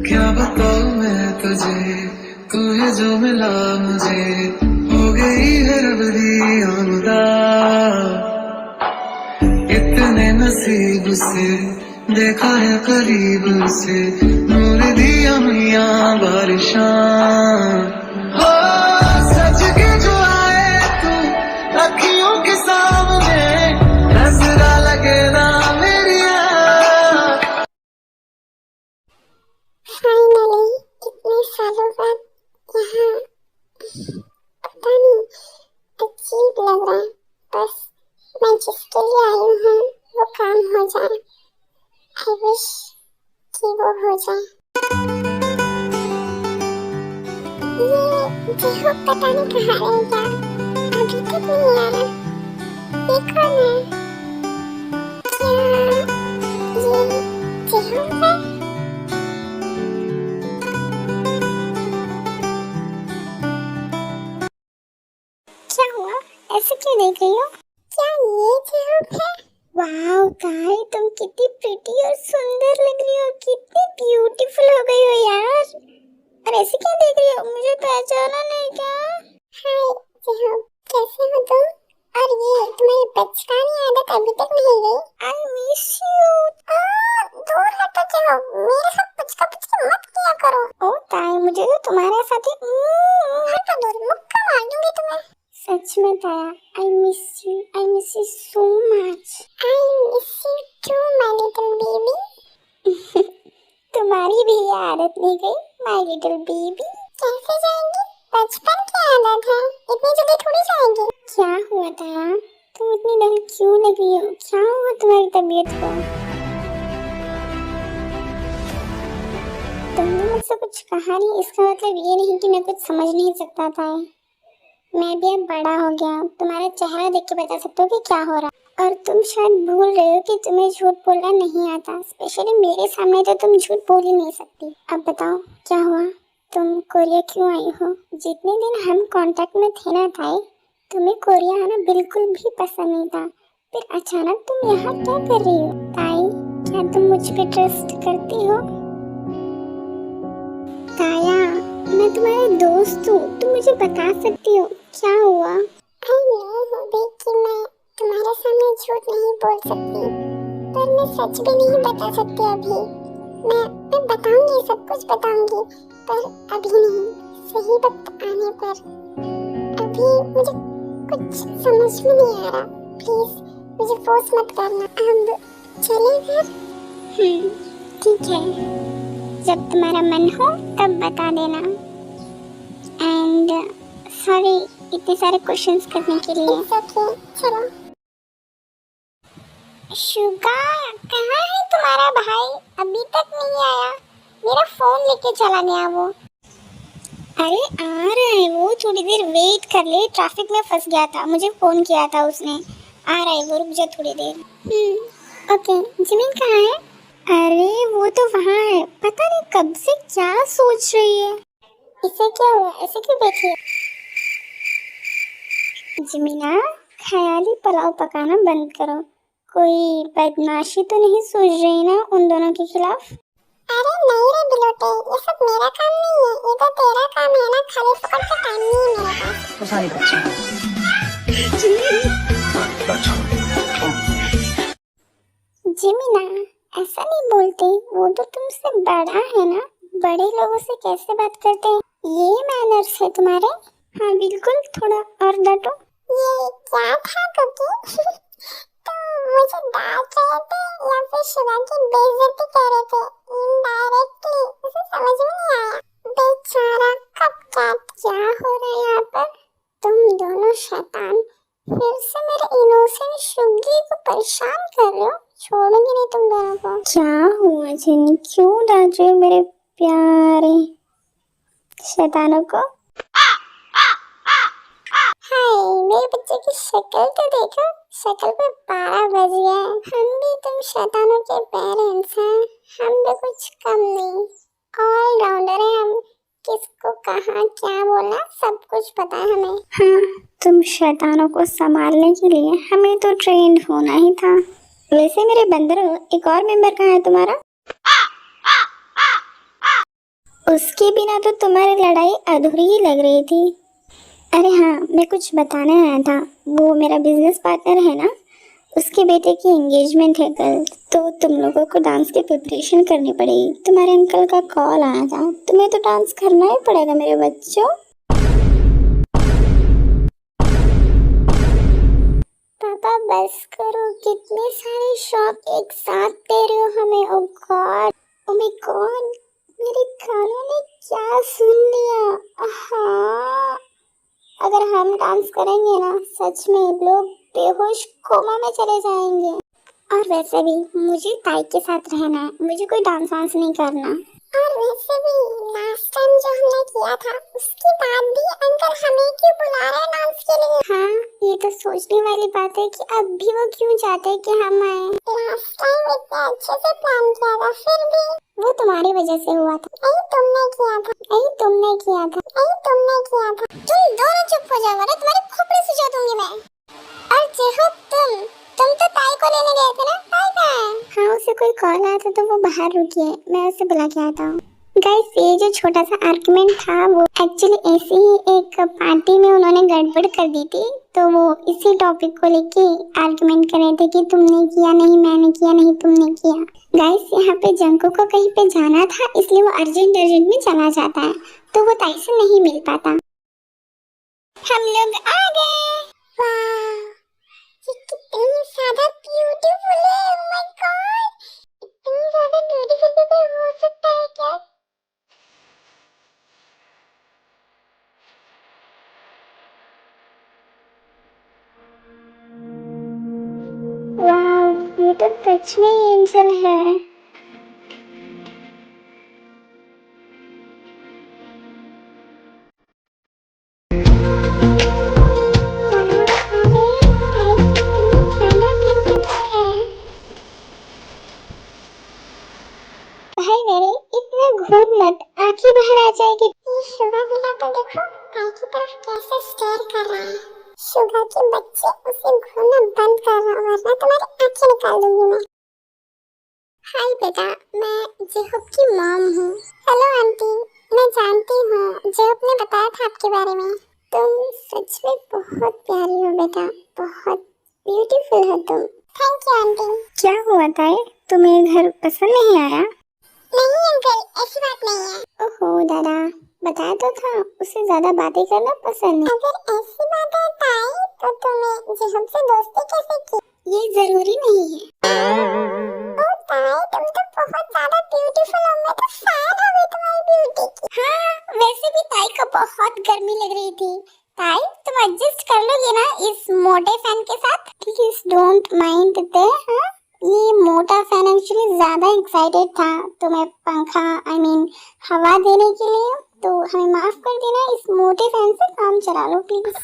क्या बताऊं मैं तुझे, तू है जो मिला मुझे, हो गई है रब दी आमदा। इतने नसीब से देखा है करीब से, नूर दिया मियां बारिशां। हो सज के जो आए तू अखियों के सामने, नजरा लगे ना मेरी फाइनली इतने सालों बाद यहाँ पता नहीं अजीब लग रहा है। बस मैं जिसके लिए आई हूँ वो काम हो जाए। आई विश कि वो हो जाए। ये जेहो पता नहीं कहाँ रह गया, अभी तक नहीं आया। ये कौन है? क्या ये जेहो है? क्या हुआ? ऐसे क्यों देख रही हो? क्या ये जेहो है? वाओ ताई, तुम कितनी प्रिटी और सुंदर लग रही हो। कितनी ब्यूटीफुल हो गई हो यार। और ऐसे क्या देख रही हो? मुझे पहचाना नहीं क्या? हाय जेहो, कैसे हो तुम? और ये तुम्हारी बचकानी आदत अभी तक नहीं गई? आई मिस यू। दूर हटो जेहो, मेरे साथ पुचका पुचकी मत किया करो। ओ ताई, मुझे तो तुम्हारे साथ ही हटो दूर, मुक्का मार दूंगी तुम्हें। सच में ताया, I miss you so much. I miss you too my little baby. तुम्हारी भी ये आदत नहीं गई माय लिटिल बेबी? कैसे जाएंगी? बचपन की आदत है, इतनी जल्दी थोड़ी जाएंगी। क्या हुआ ताया, तुम इतनी डल क्यों लग रही हो? क्या हुआ तुम्हारी तबीयत को? तुमने मुझसे कुछ कहा नहीं, इसका मतलब ये नहीं कि मैं कुछ समझ नहीं सकता था। मैं भी अब बड़ा हो गया हूँ, तुम्हारा चेहरा देख के बता सकता हूँ कि क्या हो रहा है। और तुम शायद भूल रहे हो कि तुम्हें झूठ बोलना नहीं आता। स्पेशली मेरे सामने तो तुम झूठ बोल ही नहीं सकती। अब बताओ क्या हुआ? तुम कोरिया क्यों आई हो? जितने दिन हम कांटेक्ट में थे ना ताई, तुम्हें कोरिया आना बिल्कुल भी पसंद नहीं था। फिर अचानक तुम यहाँ क्या कर रही हो? ताई, क्या तुम मुझ पे ट्रस्ट करती हो? ताया, मैं तुम्हारी दोस्त हूँ, तुम मुझे बता सकती हो क्या हुआ? आई नो बेबी कि मैं तुम्हारे सामने झूठ नहीं बोल सकती, पर मैं सच भी नहीं बता सकती अभी। मैं बताऊंगी, सब कुछ बताऊंगी, पर अभी नहीं, सही वक्त आने पर। अभी मुझे कुछ समझ में नहीं आ रहा। प्लीज मुझे फोर्स मत करना। अब चलें फिर? ठीक है, जब तुम्हारा मन हो तब बता देना। एंड सॉरी इतने सारे क्वेश्चंस करने के लिए। ओके, चलो। शुगा, कहाँ है तुम्हारा भाई? अभी तक नहीं आया। मेरा फोन लेके चला गया वो। अरे आ रहा है वो, थोड़ी देर वेट कर ले, ट्रैफिक में फंस गया था, मुझे फोन किया था उसने। आ रहा है वो, रुक जा थोड़ी देर। ओके, जिमिन कहाँ है? अरे वो तो वहाँ है, पता नहीं कब से क्या सोच रही है। इसे क्या हुआ? ऐसे क्यों बैठी है? जिमिना, ख्याली पुलाव पकाना बंद करो। कोई बदमाशी तो नहीं सोच रही ना उन दोनों के खिलाफ? अरे नहीं रे बिलोटे, ये सब मेरा काम नहीं है, ये तो तेरा काम है ना। खाली फुकट का टाइम नहीं है मेरे पास। तो सारी बच्चा जिमिना, ऐसा नहीं बोलते, वो तो तुमसे बड़ा है ना। बड़े लोगों से कैसे बात करते हैं? ये मैनर्स है तुम्हारे? हाँ बिल्कुल, थोड़ा और डांटो। ये क्या था कुकी? तुम मुझे डांट रहे थे या फिर शिवा की बेइज्जती कर रहे थे? इनडायरेक्टली, उसे समझ में नहीं आया। बेचारा कपकैट, क्या हो रहा है यहाँ पर? तुम दोनों शैतान फिर से मेरे इनोसेंट शुगी को परेशान कर रहे हो। छोड़ूंगी नहीं तुम दोनों को। क्या हुआ जिनी, क्यों डांट रहे हो मेरे प्यारे शैतानों को? हाय, मेरे बच्चे की शक्ल तो देखो, शक्ल पे 12 बज गया है। हम भी तुम शैतानों के पेरेंट्स हैं, हम भी कुछ कम नहीं, ऑल राउंडर हैं हम। किसको कहाँ क्या बोलना सब कुछ पता है हमें। हाँ, तुम शैतानों को संभालने के लिए हमें तो ट्रेंड होना ही था। वैसे मेरे बंदरों, एक और मेंबर कहाँ है तुम्हारा? उसके बिना तो तुम्हारी लड़ाई अधूरी ही लग रही थी। अरे हाँ, मैं कुछ बताने आया था। वो मेरा बिजनेस पार्टनर है ना, उसके बेटे की एंगेजमेंट है कल, तो तुम लोगों को डांस की प्रिपरेशन करनी पड़ेगी। तुम्हारे अंकल का कॉल आया था, तुम्हें तो डांस करना ही पड़ेगा मेरे बच्चों। पापा बस करो, कितने सारे शौक एक साथ दे रहे हो हमें। ओ गॉड, ओ माय गॉड, मेरे कानों ने क्या सुन लिया। हाँ, अगर हम डांस करेंगे ना, सच में लोग बेहोश कोमा में चले जाएंगे। और वैसे भी मुझे ताई के साथ रहना है, मुझे कोई डांस वांस नहीं करना। और वैसे भी लास्ट टाइम जो हमने किया था, उसके बाद भी अंकल हमें क्यों बुला रहे हैं डांस के लिए? हाँ, ये तो सोचने वाली बात है कि अब भी वो क्यों चाहते हैं कि हम आए। लास्ट टाइम इतना अच्छे से प्लान किया था, फिर भी वो तुम्हारी वजह से हुआ था। नहीं तुमने किया था, नहीं तुमने किया था, नहीं तुमने किया था। तुम दोनों चुप हो जाओ वरना तुम्हारी खोपड़ी सुझा दूंगी मैं। और जेहो तुम तो ताई को लेने गए थे ना, ताई कहाँ है? हाँ, उसे कोई कॉल आया था तो वो बाहर रुकी है, मैं उसे बुला के आता हूँ। गाइस, ये जो छोटा सा आर्गुमेंट था वो एक्चुअली ऐसे ही एक पार्टी में उन्होंने गड़बड़ कर दी थी, तो वो इसी टॉपिक को लेके आर्गुमेंट कर रहे थे कि तुमने किया नहीं, मैंने किया नहीं, तुमने किया। गाइस, यहाँ पे जंको को कहीं पे जाना था, इसलिए वो अर्जेंट में चला जाता है, तो वो ताई से नहीं मिल पाता। हम लोग आ गए। वाह, ये कितनी ज्यादा ब्यूटीफुल है। ओह माय गॉड, इतनी ज्यादा ब्यूटीफुल भी कोई हो सकता है क्या? वाह, ये तो सच में एंजल है। भाई मेरे इतना घूर मत, आंखें बाहर आ जाएगी। ये शुगा बिला तो देखो ताई की तरफ कैसे स्टेयर कर रहा है। शुगा के बच्चे, उसे घूरना बंद कर रहा, वरना तुम्हारी आंखें निकाल दूंगी मैं। हाय बेटा, मैं जेहूब की मॉम हूँ। हेलो आंटी, मैं जानती हूँ जेहूब ने बताया था आपके बारे में। तुम सच में बहुत प्यारी हो बेटा, बहुत ब्यूटीफुल हो तुम। Thank you aunty. क्या हुआ ताई, तुम्हें घर पसंद नहीं आया? नहीं अंकल, ऐसी बात नहीं है। ओहो दादा, बताया तो था उसे ज्यादा बातें करना पसंद नहीं। अगर ऐसी बात है ताई, तो तुम्हें जेहूब से दोस्ती कैसे की? ये जरूरी नहीं है। ओ ताई, तुम तो बहुत ज्यादा ब्यूटीफुल हो, मैं तो फैन हो गई तुम्हारी ब्यूटी की। हाँ, वैसे भी ताई को बहुत गर्मी लग रही थी। ताई, तुम एडजस्ट कर लोगे ना इस मोटे फैन के साथ? Please don't mind they. हाँ, ये मोटा फैन एक्चुअली ज्यादा एक्साइटेड था तुम्हें पंखा हवा देने के लिए, तो हमें माफ कर देना, इस मोटे फैन से काम चला लो प्लीज।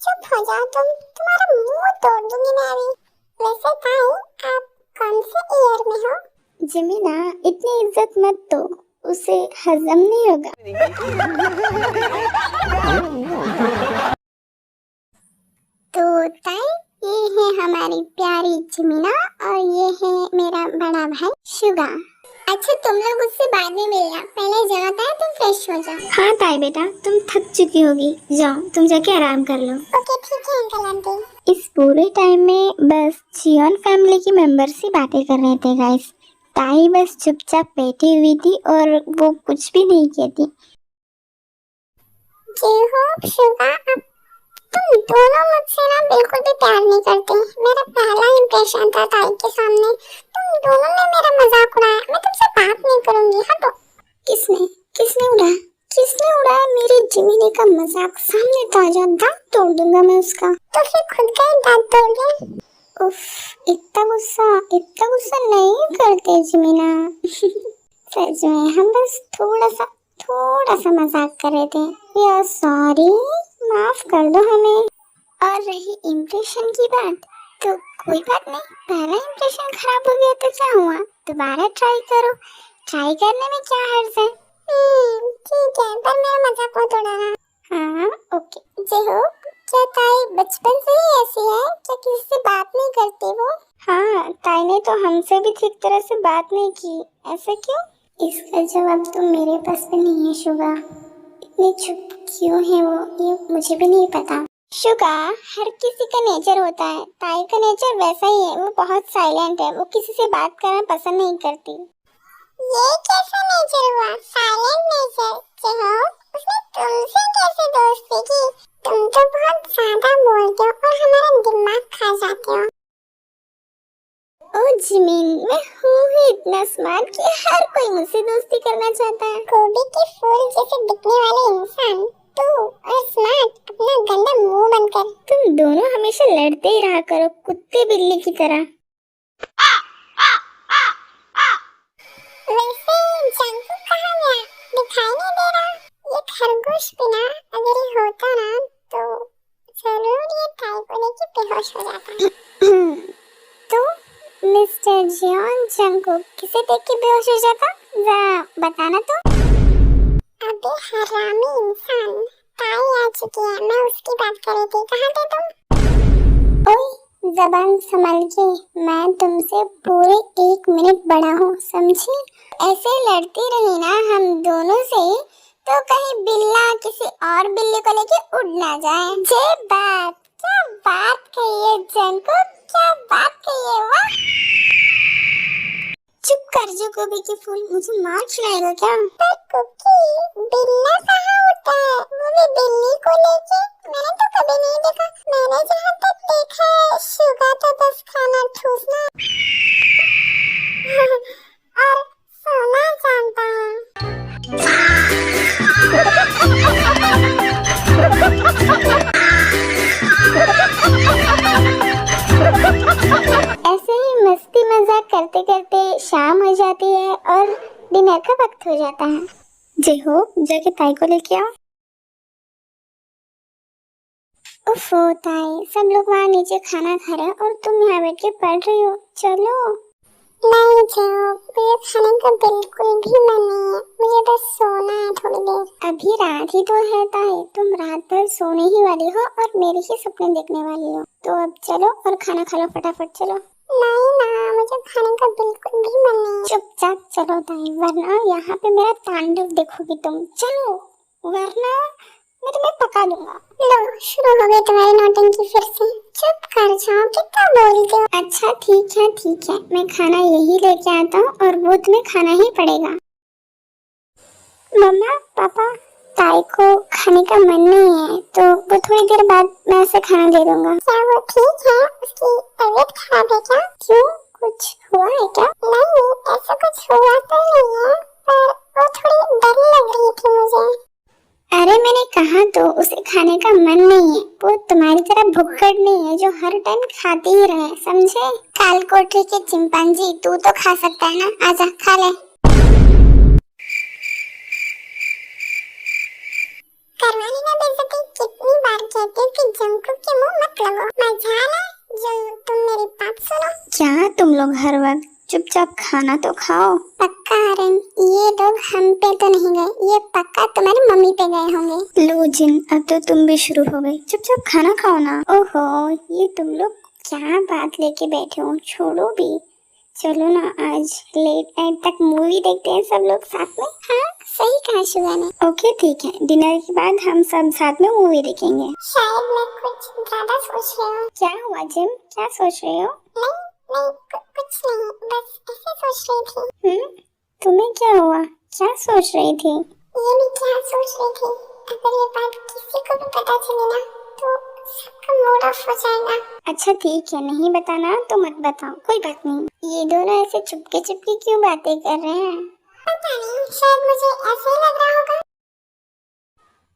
चुप हो जाओ तुम, तुम्हारा मुंह तोड़ दूंगी मैं अभी। वैसे ताई, आप कौन से ईयर में हो? जमीना, इतनी इज्जत मत दो, उसे हजम नहीं होगा। तो ताई, ये है हमारी प्यारी जमीना और ये है मेरा बड़ा भाई शुगा। अच्छा, तुम लोग उससे बाद में मिलना, पहले जाओ ताई, तुम फ्रेश हो जाओ। हाँ ताई बेटा, तुम थक चुकी होगी, जाओ तुम जाके आराम कर लो। ओके ठीक है अंकल आंटी। इस पूरे टाइम में बस जियोन फैमिली की मेंबर्स ही बातें कर रहे थे गाइस। ताई बस चुपचाप बैठी हुई थी और वो कुछ भी नहीं कहती। शुगा, तुम दोनों मुझसे ना बिल्कुल भी प्यार नहीं करते। मेरा पहला इंप्रेशन था ताई के सामने, तुम दोनों ने मेरा मजाक उड़ाया। मैं तुमसे बात नहीं करूंगी, हटो। किसने किसने उड़ाया? किसने उड़ाया मेरी जिमिनी का मजाक? सामने तो आ जाओ, दांत तोड़ दूंगा मैं उसका। तो फिर खुद का ही दांत तोड़ गए। उफ, इतना गुस्सा नहीं करते जिमिना। सच में हम बस थोड़ा सा मजाक कर रहे थे। या सॉरी, माफ कर दो हमें। और रही इम्प्रेशन की बात, तो कोई बात नहीं, पहला इम्प्रेशन खराब हो गया तो क्या हुआ, दोबारा ट्राई करो। ट्राई करने में क्या हर्ज है? ठीक है, पर मेरा मजाक मत उड़ाना। हाँ ओके। जेहो, क्या ताई बचपन से ही ऐसी है? क्या किसी से बात नहीं करती वो? हाँ, ताई ने तो हमसे भी ठीक तरह से बात नहीं की। ऐसा क्यों? इसका जवाब तो मेरे पास भी नहीं है शुगा। इतनी चुप क्यों है वो, ये मुझे भी नहीं पता। शुगा, हर किसी का नेचर होता है। ताई का नेचर वैसा ही है, वो बहुत साइलेंट है, वो किसी से बात करना पसंद नहीं करती। ये कैसा नेचर हुआ? Silent nature? उसने तुमसे कैसे दोस्ती की? तुम तो बहुत ज्यादा बोलते हो और हमारा दिमाग खा जाते हो। ओ जिमिन, मैं हूँ ही इतना स्मार्ट कि हर कोई मुझसे दोस्ती करना चाहता है। गोभी के फूल जैसे दिखने वाले इंसान तू और स्मार्ट, अपना गंदा मुंह बंद कर। तुम दोनों हमेशा लड़ते ही रहा करो, कुत्ते बिल्ली की तरह। वैसे जंकू कहाँ गया? दिखाई नहीं दे रहा। ये खरगोश बिना अगर ये होता ना तो जरूर ये ताई को लेके बेहोश हो जाता। तो मिस्टर जॉन जंकू किसे देख के बेहोश हो जाता? जरा बताना तो। अबे हरामी इंसान, ताई आ चुकी है, मैं उसकी बात कर रही थी। कहाँ थे तुम? ओए, ज़बान संभाल के, मैं तुमसे पूरे 1 मिनट बड़ा हूँ, समझी? ऐसे लड़ती रही ना हम दोनों से तो कहीं बिल्ला किसी और बिल्ली को लेके उड़ ना जाए। जे बात, क्या बात कही है जंकू, क्या बात कही है? वाह! चुप कर जो गोभी के फूल, मुझे मार खिलाएगा क्या? पर कुकी, बिल्ला कहाँ उड़ता है, वो भी बिल्ली को लेके? मैंने तो कभी नहीं देखा। मैंने जहाँ तक देखा है शुगा तो बस खाना ठूसना और सोना जानता है। ऐसे ही मस्ती मजाक करते करते शाम हो जाती है और डिनर का वक्त हो जाता है। जे हो, जाके ताई को लेके आओ। उफ़ो ताई, सब लोग वहाँ नीचे खाना खा रहे हैं और तुम यहाँ बैठ के पढ़ रही हो। चलो। नहीं जाओ, मुझे खाने का बिल्कुल भी मन नहीं है, मुझे बस सोना है थोड़ी देर। अभी रात ही तो है ताई, तुम रात भर सोने ही वाली हो और मेरे ही सपने देखने वाली हो। तो अब चलो और खाना खा लो फटाफट, चलो। नहीं ना, मुझे खाने का बिल्कुल भी मन नहीं है। चुपचाप चलो ताई, वरना यहाँ पे मेरा तांडव देखोगी तुम। चलो, वरना मैं तुम्हें पका दूंगा। लो, शुरू हो गई तुम्हारी नौटंकी फिर से। चुप कर जाओ, कितना बोलते हो। अच्छा ठीक है, मैं खाना यही लेके आता हूँ और वो तुम्हें खाना ही पड़ेगा। मम्मा पापा, ताई को खाने का मन नहीं है तो वो थोड़ी देर बाद मैं उसे खाना दे दूंगा। क्या वो ठीक है? उसकी तबीयत खराब है क्या? क्यों, कुछ हुआ है क्या? नहीं, ऐसा कुछ हुआ तो नहीं है, पर वो थोड़ी डर लग रही थी मुझे। अरे मैंने कहा तो उसे खाने का मन नहीं है, वो तुम्हारी तरह भुक्कड़ नहीं है जो हर टाइम खाती ही रहे, समझे? काल कोठरी के चिंपांजी, तू तो खा सकता है ना, आजा खा ले। करवानी ना बेइज्जती, कितनी बार कहती हूँ कि जंकू के मुंह मत लगो। मजाल है जो तुम मेरी बात सुनो। क्या तुम लोग हर वक्त चुपचाप खाना तो खाओ। पक्का आर्यन, ये लोग हम पे तो नहीं गए, ये पक्का तुम्हारी मम्मी पे गए होंगे। लो जिन, अब तो तुम भी शुरू हो गई, चुपचाप खाना खाओ ना। ओहो, ये तुम लोग क्या बात लेके बैठे हो, छोड़ो भी। चलो ना, आज लेट नाइट तक मूवी देखते हैं सब लोग साथ में। हाँ सही कहा शुगा ने। ओके ठीक है, डिनर के बाद हम सब साथ में मूवी देखेंगे। शायद मैं कुछ ज्यादा सोच रही हूँ। क्या हुआ जिम, क्या सोच रही हो? नहीं, कुछ नहीं, बस ऐसे सोच रही थी। तुम्हें क्या हुआ, क्या सोच रही थी? ये भी क्या सोच रही थी, अगर ये बात किसी को भी पता चली ना तो सबका मूड ऑफ हो जाएगा। अच्छा ठीक है, नहीं बताना तो मत बताओ, कोई बात नहीं। ये दोनों ऐसे चुपके चुपके क्यों बातें कर रहे हैं? पता नहीं, शायद मुझे ऐसे ही लग रहा होगा।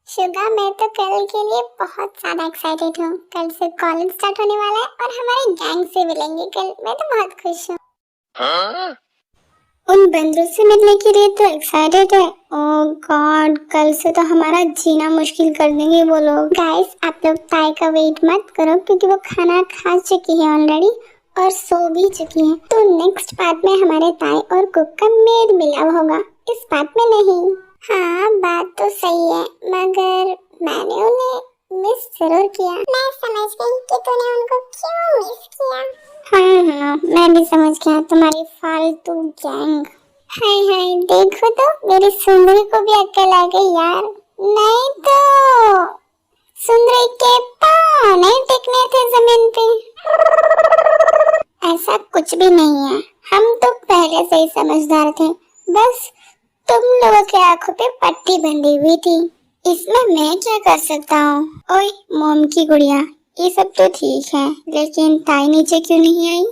शुगा, मैं तो कल के लिए बहुत ज्यादा एक्साइटेड हूँ। कल से कॉलेज स्टार्ट होने वाला है और हमारे गैंग से मिलेंगे कल। मैं तो बहुत खुश हूँ। हाँ? उन बंदरों से मिलने के लिए तो एक्साइटेड है। ओह गॉड, कल से तो हमारा जीना मुश्किल कर देंगे वो लोग। गाइस, आप लोग ताई का वेट मत करो क्योंकि वो खाना खा चुकी है ऑलरेडी और सो भी चुकी है। तो नेक्स्ट पार्ट में हमारे ताई और कुक का मेल मिलाप होगा, इस पार्ट में नहीं। हाँ बात तो सही है, मगर मैंने उन्हें मिस जरूर किया। मैं समझ गई कि तूने उनको क्यों मिस किया। हाँ, मैं भी समझ गया तुम्हारी फालतू गैंग। हाय हाय, देखो तो मेरी सुंदरी को भी अक्ल आ गई यार। नहीं तो सुंदरी के पाँव नहीं टिकने थे जमीन पे। ऐसा कुछ भी नहीं है, हम तो पहले से ही समझदार थे, बस तुम लोगों के आंखों पे पट्टी बंधी हुई थी। इसमें मैं क्या कर सकता हूँ? ओए मोम की गुड़िया, ये सब तो ठीक है, लेकिन ताई नीचे क्यों नहीं आई?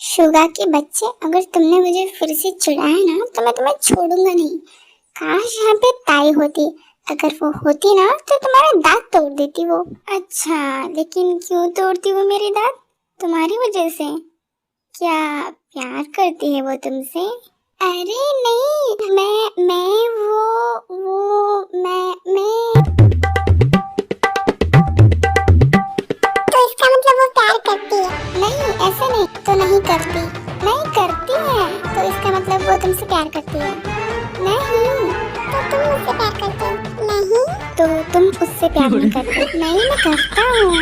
शुगा के बच्चे, अगर तुमने मुझे फिर से चिढ़ाया ना तो मैं तुम्हें छोड़ूंगा नहीं। काश यहाँ पे ताई होती, अगर वो होती ना तो तुम्हारे दांत तोड़ देती वो। अच्छा, लेकिन क्यों तोड़ती वो मेरे दांत? तुम्हारी वजह से? क्या प्यार करती है वो तुमसे? अरे नहीं, मैं तो इसका मतलब वो प्यार करती है? नहीं, ऐसे नहीं तो नहीं करती। नहीं करती है तो इसका मतलब वो तुमसे प्यार करती है? नहीं तो तुम मुझसे प्यार करते हो? नहीं तो तुम उससे प्यार नहीं करते? नहीं, मैं करता हूँ।